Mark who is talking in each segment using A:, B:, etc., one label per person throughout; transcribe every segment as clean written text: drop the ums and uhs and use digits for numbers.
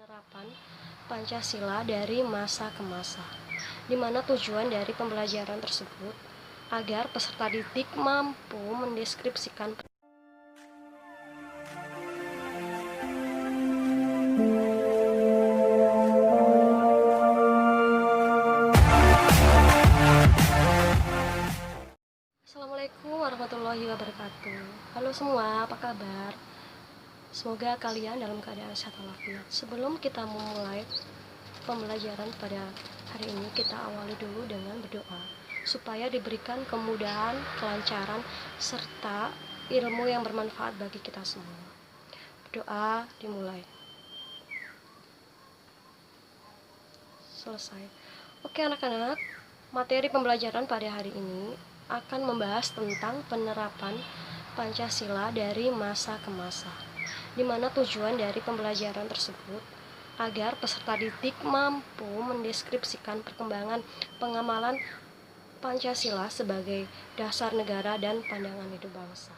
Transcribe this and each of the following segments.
A: Penerapan Pancasila dari masa ke masa, di mana tujuan dari pembelajaran tersebut agar peserta didik mampu mendeskripsikan Assalamualaikum warahmatullahi wabarakatuh. Halo semua, apa kabar? Semoga kalian dalam keadaan sehat walafiat. Sebelum kita memulai pembelajaran pada hari ini, kita awali dulu dengan berdoa supaya diberikan kemudahan, kelancaran, serta ilmu yang bermanfaat bagi kita semua. Berdoa dimulai. Selesai. Oke anak-anak, materi pembelajaran pada hari ini akan membahas tentang penerapan Pancasila dari masa ke masa, di mana tujuan dari pembelajaran tersebut agar peserta didik mampu mendeskripsikan perkembangan pengamalan Pancasila sebagai dasar negara dan pandangan hidup bangsa.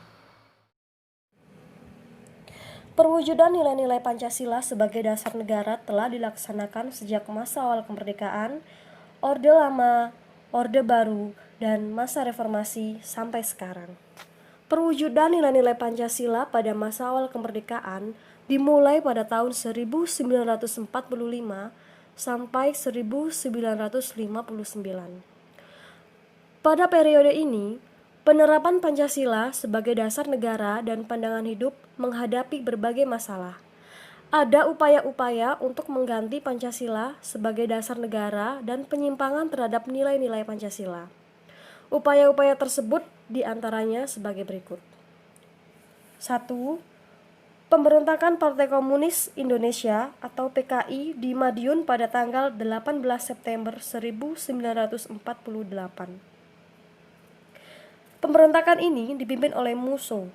A: Perwujudan nilai-nilai Pancasila sebagai dasar negara telah dilaksanakan sejak masa awal kemerdekaan, Orde Lama, Orde Baru, dan masa reformasi sampai sekarang. Perwujudan nilai-nilai Pancasila pada masa awal kemerdekaan dimulai pada tahun 1945 sampai 1959. Pada periode ini, penerapan Pancasila sebagai dasar negara dan pandangan hidup menghadapi berbagai masalah. Ada upaya-upaya untuk mengganti Pancasila sebagai dasar negara dan penyimpangan terhadap nilai-nilai Pancasila. Upaya-upaya tersebut diantaranya sebagai berikut. 1. Pemberontakan Partai Komunis Indonesia atau PKI di Madiun pada tanggal 18 September 1948. Pemberontakan ini dipimpin oleh Musso.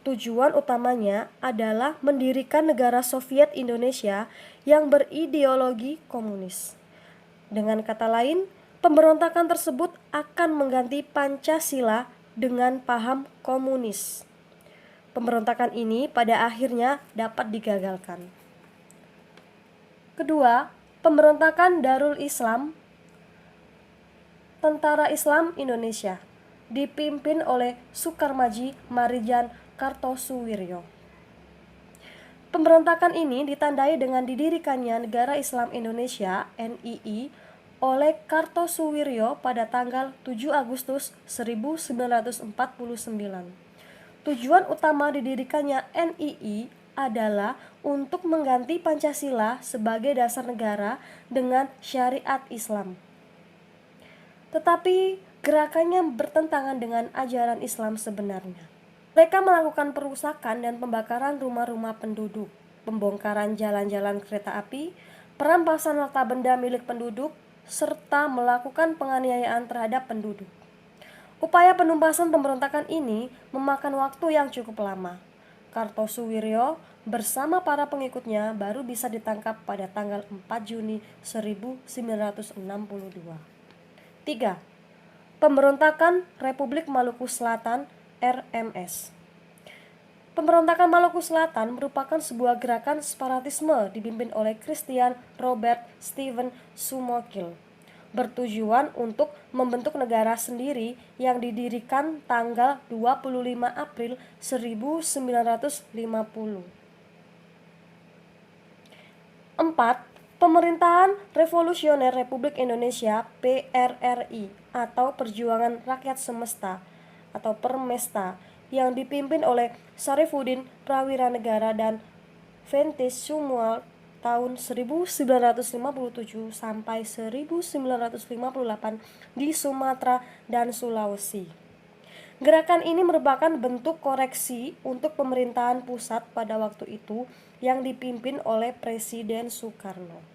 A: Tujuan utamanya adalah mendirikan negara Soviet Indonesia yang berideologi komunis. Dengan kata lain, pemberontakan tersebut akan mengganti Pancasila dengan paham komunis. Pemberontakan ini pada akhirnya dapat digagalkan. Kedua, pemberontakan Darul Islam, Tentara Islam Indonesia, dipimpin oleh Sukarmaji Marijan Kartosuwiryo. Pemberontakan ini ditandai dengan didirikannya Negara Islam Indonesia (NII) oleh Kartosuwiryo pada tanggal 7 Agustus 1949. Tujuan utama didirikannya NII adalah untuk mengganti Pancasila sebagai dasar negara dengan syariat Islam. Tetapi gerakannya bertentangan dengan ajaran Islam sebenarnya. Mereka melakukan perusakan dan pembakaran rumah-rumah penduduk, pembongkaran jalan-jalan kereta api, perampasan harta benda milik penduduk, serta melakukan penganiayaan terhadap penduduk. Upaya penumpasan pemberontakan ini memakan waktu yang cukup lama. Kartosuwiryo bersama para pengikutnya baru bisa ditangkap pada tanggal 4 Juni 1962. 3. Pemberontakan Republik Maluku Selatan (RMS). Pemberontakan Maluku Selatan merupakan sebuah gerakan separatisme dipimpin oleh Christian Robert Stephen Sumokil, bertujuan untuk membentuk negara sendiri yang didirikan tanggal 25 April 1950. 4. Pemerintahan Revolusioner Republik Indonesia (PRRI) atau Perjuangan Rakyat Semesta atau Permesta yang dipimpin oleh Sarifuddin Prawiranegara dan Ventis Sumual tahun 1957 sampai 1958 di Sumatera dan Sulawesi. Gerakan ini merupakan bentuk koreksi untuk pemerintahan pusat pada waktu itu yang dipimpin oleh Presiden Soekarno.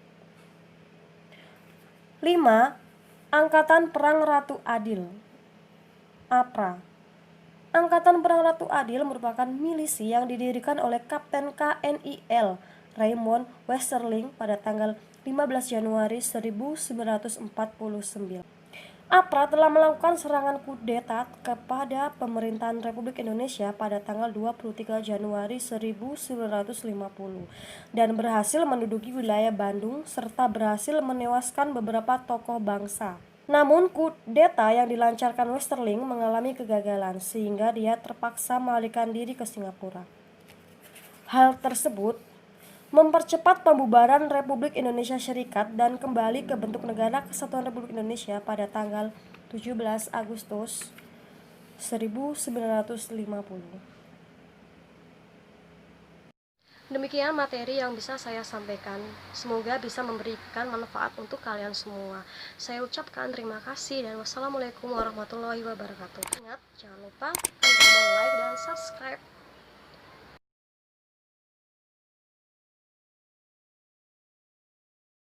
A: 5. Angkatan Perang Ratu Adil (APRA). Angkatan Perang Ratu Adil merupakan milisi yang didirikan oleh Kapten KNIL Raymond Westerling pada tanggal 15 Januari 1949. APRA telah melakukan serangan kudeta kepada pemerintahan Republik Indonesia pada tanggal 23 Januari 1950 dan berhasil menduduki wilayah Bandung serta berhasil menewaskan beberapa tokoh bangsa. Namun kudeta yang dilancarkan Westerling mengalami kegagalan sehingga dia terpaksa melarikan diri ke Singapura. Hal tersebut mempercepat pembubaran Republik Indonesia Serikat dan kembali ke bentuk Negara Kesatuan Republik Indonesia pada tanggal 17 Agustus 1950. Demikian materi yang bisa saya sampaikan. Semoga bisa memberikan manfaat untuk kalian semua. Saya ucapkan terima kasih dan wassalamualaikum warahmatullahi wabarakatuh. Ingat, jangan lupa like dan subscribe.